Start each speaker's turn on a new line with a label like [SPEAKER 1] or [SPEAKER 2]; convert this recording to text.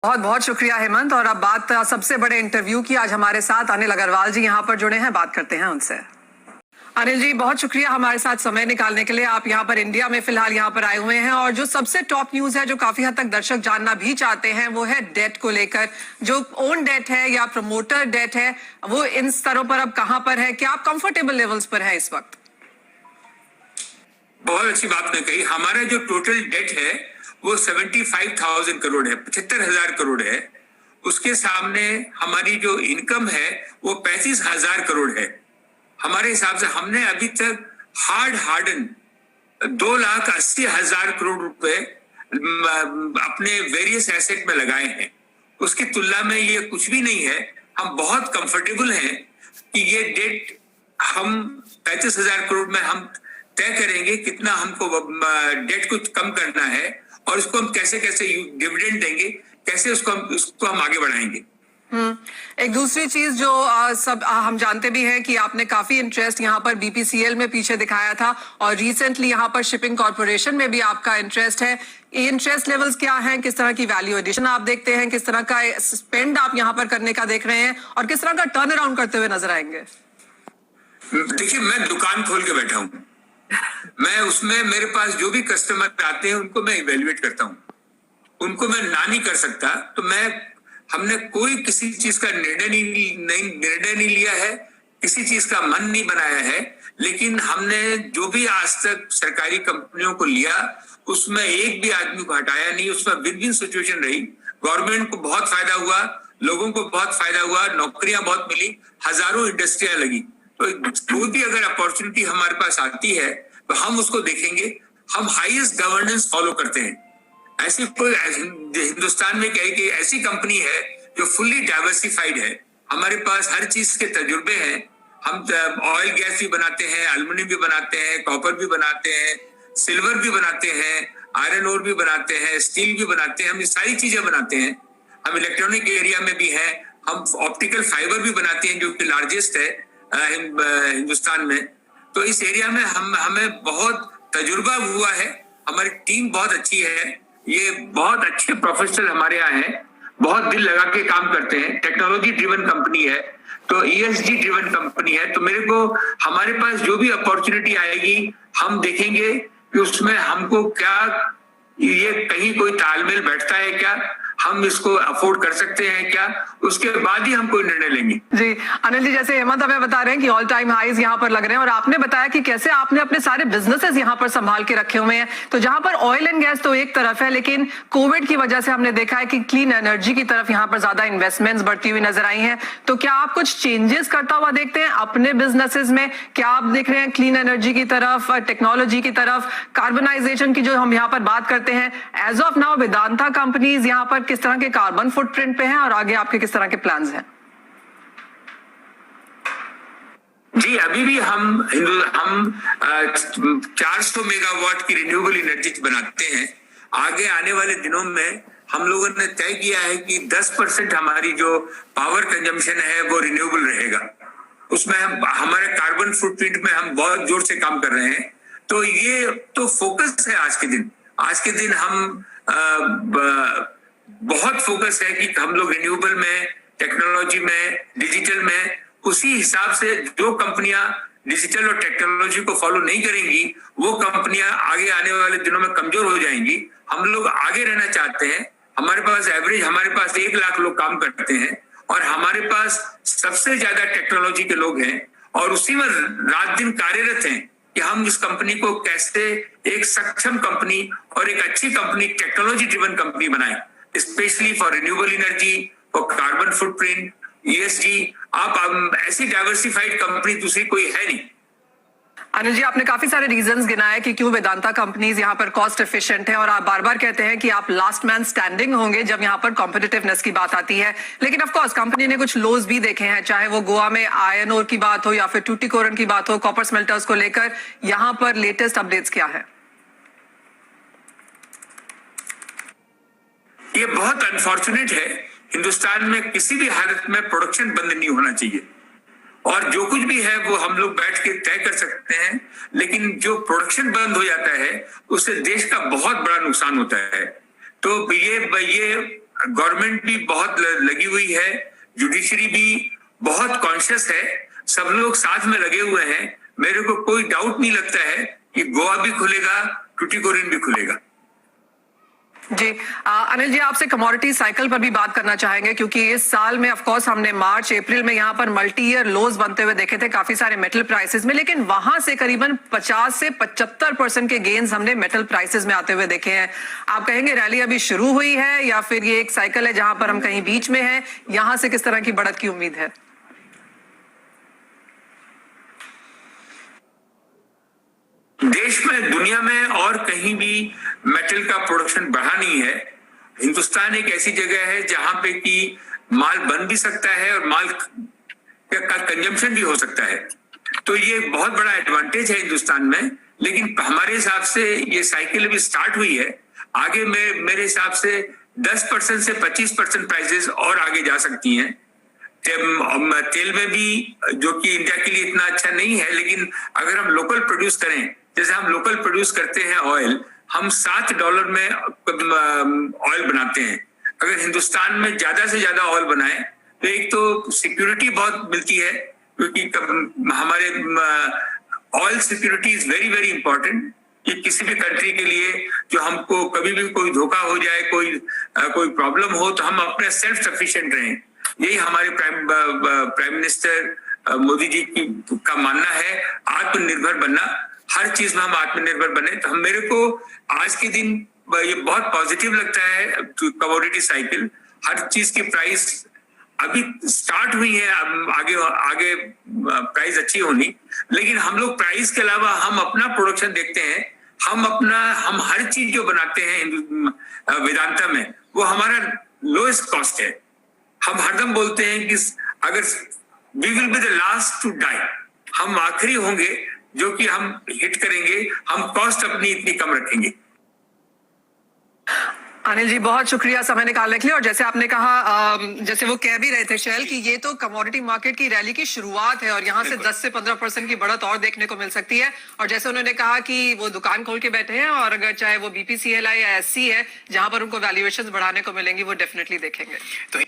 [SPEAKER 1] बहुत बहुत शुक्रिया हेमंत। और अब बात सबसे बड़े इंटरव्यू की। आज हमारे साथ अनिल अग्रवाल जी यहाँ पर जुड़े हैं, बात करते हैं उनसे। अनिल जी, बहुत शुक्रिया हमारे साथ समय निकालने के लिए। आप यहाँ पर इंडिया में फिलहाल यहाँ पर आए हुए हैं और जो सबसे टॉप न्यूज है, जो काफी हद तक दर्शक जानना भी चाहते हैं, वो है डेट को लेकर। जो ओन डेट है या प्रमोटर डेट है, वो इन स्तरों पर अब कहां पर है? क्या आप कंफर्टेबल लेवल्स पर है इस वक्त?
[SPEAKER 2] बहुत अच्छी बात आपने कही। हमारा जो टोटल डेट है वो 75,000 करोड़ है, 75,000 करोड़ है। उसके सामने हमारी जो इनकम है वो 35,000 करोड़ है। हमारे हिसाब से हमने अभी तक हार्डन 2,80,000 करोड़ रुपए अपने वेरियस एसेट में लगाए हैं। उसकी तुलना में ये कुछ भी नहीं है। हम बहुत कंफर्टेबल हैं कि ये डेट हम 35,000 करोड़ में हम तय करेंगे कितना हमको डेट को कम करना है और उसको हम कैसे कैसे डिविडेंड देंगे, कैसे उसको हम आगे बढ़ाएंगे।
[SPEAKER 1] एक दूसरी चीज जो सब हम जानते भी हैं कि आपने काफी इंटरेस्ट यहाँ पर बीपीसीएल में पीछे दिखाया था और रिसेंटली यहाँ पर शिपिंग कॉर्पोरेशन में भी आपका इंटरेस्ट है। इंटरेस्ट लेवल्स क्या हैं? किस तरह की वैल्यू एडिशन आप देखते हैं? किस तरह का स्पेंड आप यहाँ पर करने का देख रहे हैं और किस तरह का टर्न अराउंड करते हुए नजर आएंगे?
[SPEAKER 2] देखिए, मैं दुकान खोल के बैठा हूँ। मैं उसमें मेरे पास जो भी कस्टमर आते हैं उनको मैं इवेल्युएट करता हूँ, उनको मैं ना नहीं कर सकता। तो हमने कोई किसी चीज का निर्णय नहीं लिया है, किसी चीज का मन नहीं बनाया है। लेकिन हमने जो भी आज तक सरकारी कंपनियों को लिया उसमें एक भी आदमी को हटाया नहीं। उसमें विन विन सिचुएशन रही। गवर्नमेंट को बहुत फायदा हुआ, लोगों को बहुत फायदा हुआ, नौकरियां बहुत मिली, हजारों इंडस्ट्रियां लगी। तो कोई भी अगर अपॉर्चुनिटी हमारे पास आती है तो हम उसको देखेंगे। हम हाईएस्ट गवर्नेंस फॉलो करते हैं। ऐसी कोई हिंदुस्तान में क्या है कि ऐसी कंपनी है जो फुल्ली डाइवर्सिफाइड है। हमारे पास हर चीज के तजुर्बे हैं। हम ऑयल गैस भी बनाते हैं, एल्युमिनियम भी बनाते हैं, कॉपर भी बनाते हैं, सिल्वर भी बनाते हैं, आयरन ओर भी बनाते हैं, स्टील भी बनाते हैं। हम ये सारी चीजें बनाते हैं। हम इलेक्ट्रॉनिक एरिया में भी हैं। हम ऑप्टिकल फाइबर भी बनाते हैं जो कि लार्जेस्ट है हिंदुस्तान में। तो इस एरिया में हमें बहुत तजुर्बा हुआ है। हमारी टीम बहुत अच्छी है। ये बहुत अच्छे प्रोफेशनल हमारे यहाँ हैं, बहुत दिल लगा के काम करते हैं। टेक्नोलॉजी ड्रिवन कंपनी है, तो ईएसजी ड्रिवन कंपनी है। तो मेरे को हमारे पास जो भी अपॉर्चुनिटी आएगी हम देखेंगे कि उसमें हमको क्या, ये कहीं कोई तालमेल बैठता है क्या, हम इसको अफोर्ड कर सकते हैं क्या, उसके बाद ही हम कोई निर्णय लेंगे।
[SPEAKER 1] जी अनिल जी, जैसे हेमंत हमें बता रहे हैं कि ऑल टाइम हाईज यहाँ पर लग रहे हैं और आपने बताया कि कैसे आपने अपने सारे बिजनेसेस यहाँ पर संभाल के रखे हुए हैं। तो जहां पर ऑयल एंड गैस तो एक तरफ है, लेकिन कोविड की वजह से हमने देखा है कि क्लीन एनर्जी की तरफ यहाँ पर ज्यादा इन्वेस्टमेंट्स बढ़ती हुई नजर आई हैं। तो क्या आप कुछ चेंजेस करता हुआ देखते हैं अपने बिजनेसेस में? क्या आप देख रहे हैं क्लीन एनर्जी की तरफ, टेक्नोलॉजी की तरफ, कार्बनाइजेशन की जो हम यहाँ पर बात करते हैं? As of now Vedanta companies यहाँ पर किस तरह के कार्बन फुटप्रिंट पे हैं और आगे आपके किस तरह के प्लान्स हैं?
[SPEAKER 2] जी, अभी भी हम 400 मेगावाट की रिन्यूएबल एनर्जी बनाते हैं। आगे आने वाले दिनों में हम लोगों ने तय किया है कि 10% हमारी जो पावर कंजम्पशन है वो रिन्यूएबल रहेगा। उसमें हमारे कार्बन फुटप्रिंट में हम बहुत जोर से काम कर रहे हैं। तो ये तो फोकस है आज के दिन हम बहुत फोकस है कि हम लोग रिन्यूएबल में, टेक्नोलॉजी में, डिजिटल में, उसी हिसाब से जो कंपनियां डिजिटल और टेक्नोलॉजी को फॉलो नहीं करेंगी वो कंपनियां आगे आने वाले दिनों में कमजोर हो जाएंगी। हम लोग आगे रहना चाहते हैं। हमारे पास 1 लाख लोग काम करते हैं और हमारे पास सबसे ज्यादा टेक्नोलॉजी के लोग हैं और उसी में रात दिन कार्यरत हैं कि हम इस कंपनी को कैसे एक सक्षम कंपनी और एक अच्छी कंपनी, टेक्नोलॉजी ड्रिवन कंपनी बनाएं, specially for renewable energy, for carbon footprint, ESG. आप ऐसी डाइवर्सिफाइड कंपनी दूसरी कोई है नहीं।
[SPEAKER 1] अनिल जी, आपने काफी सारे रीजंस गिनाए कि क्यों वेदांता कंपनीज यहाँ पर कॉस्ट एफिशिएंट है और आप बार बार कहते हैं कि आप लास्ट मैन स्टैंडिंग होंगे जब यहाँ पर कॉम्पिटिटिवनेस की बात आती है। लेकिन ऑफ कोर्स कंपनी ने कुछ लोज भी देखे हैं, चाहे वो गोवा में आयरन ओर की बात हो या फिर टूटीकोरन की बात हो, कॉपर स्मेल्टर्स को लेकर यहाँ पर लेटेस्ट अपडेट्स क्या है?
[SPEAKER 2] ये बहुत अनफॉर्चुनेट है। हिंदुस्तान में किसी भी हालत में प्रोडक्शन बंद नहीं होना चाहिए और जो कुछ भी है वो हम लोग बैठ के तय कर सकते हैं। लेकिन जो प्रोडक्शन बंद हो जाता है उससे देश का बहुत बड़ा नुकसान होता है। तो ये गवर्नमेंट भी बहुत लगी हुई है, जुडिशरी भी बहुत कॉन्शियस है, सब लोग साथ में लगे हुए हैं। मेरे को कोई डाउट नहीं लगता है कि गोवा भी खुलेगा, टुटीकोरिन भी खुलेगा।
[SPEAKER 1] जी अनिल जी, आपसे कमोडिटी साइकिल पर भी बात करना चाहेंगे, क्योंकि इस साल में ऑफ कोर्स हमने मार्च अप्रैल में यहाँ पर मल्टी ईयर लोज बनते हुए देखे थे काफी सारे मेटल प्राइसेस में, लेकिन वहां से करीबन 50 से 75% के गेन्स हमने मेटल प्राइसेस में आते हुए देखे हैं। आप कहेंगे रैली अभी शुरू हुई है या फिर ये एक साइकिल है जहां पर हम कहीं बीच में हैं? यहां से किस तरह की बढ़त की उम्मीद है?
[SPEAKER 2] देश में, दुनिया में और कहीं भी मेटल का प्रोडक्शन बढ़ा नहीं है। हिंदुस्तान एक ऐसी जगह है जहां पे कि माल बन भी सकता है और माल का कंजम्पशन भी हो सकता है, तो ये बहुत बड़ा एडवांटेज है हिंदुस्तान में। लेकिन हमारे हिसाब से ये साइकिल अभी स्टार्ट हुई है, आगे में मेरे हिसाब से 10% से 25% प्राइसेस और आगे जा सकती हैं। तेल में भी, जो कि इंडिया के लिए इतना अच्छा नहीं है, लेकिन अगर हम लोकल प्रोड्यूस करें, जैसे हम लोकल प्रोड्यूस करते हैं ऑयल, हम $7 में ऑयल बनाते हैं। अगर हिंदुस्तान में ज्यादा से ज्यादा ऑयल बनाए तो एक तो सिक्योरिटी बहुत मिलती है, क्योंकि हमारे oil security is very very important. कि किसी भी कंट्री के लिए जो हमको कभी भी कोई धोखा हो जाए, कोई प्रॉब्लम हो, तो हम अपने सेल्फ सफिशिएंट रहें। यही हमारे प्राइम मिनिस्टर मोदी जी का मानना है, आत्मनिर्भर बनना, हर चीज में हम आत्मनिर्भर बने। तो मेरे को आज के दिन ये बहुत पॉजिटिव लगता है। कमोडिटी साइकिल, हर चीज की प्राइस अभी स्टार्ट हुई है, आगे प्राइस अच्छी होनी, लेकिन हम लोग प्राइस के अलावा हम अपना प्रोडक्शन देखते हैं। हम हर चीज जो बनाते हैं वेदांता में, वो हमारा लोएस्ट कॉस्ट है। हम हरदम बोलते हैं कि अगर we will be the last to die, हम आखिरी होंगे जो कि हम हिट करेंगे, हम कॉस्ट अपनी इतनी कम रखेंगे।
[SPEAKER 1] अनिल जी, बहुत शुक्रिया समय निकालने के लिए। और जैसे आपने कहा, जैसे वो कह भी रहे थे शैल, कि ये तो कमोडिटी मार्केट की रैली की शुरुआत है और यहाँ से 10 से 15% की बढ़त और देखने को मिल सकती है। और जैसे उन्होंने कहा कि वो दुकान खोल के बैठे हैं और अगर चाहे वो BPCL या SC है जहां पर उनको वैल्यूएशन बढ़ाने को मिलेंगी, वो डेफिनेटली देखेंगे।
[SPEAKER 3] तो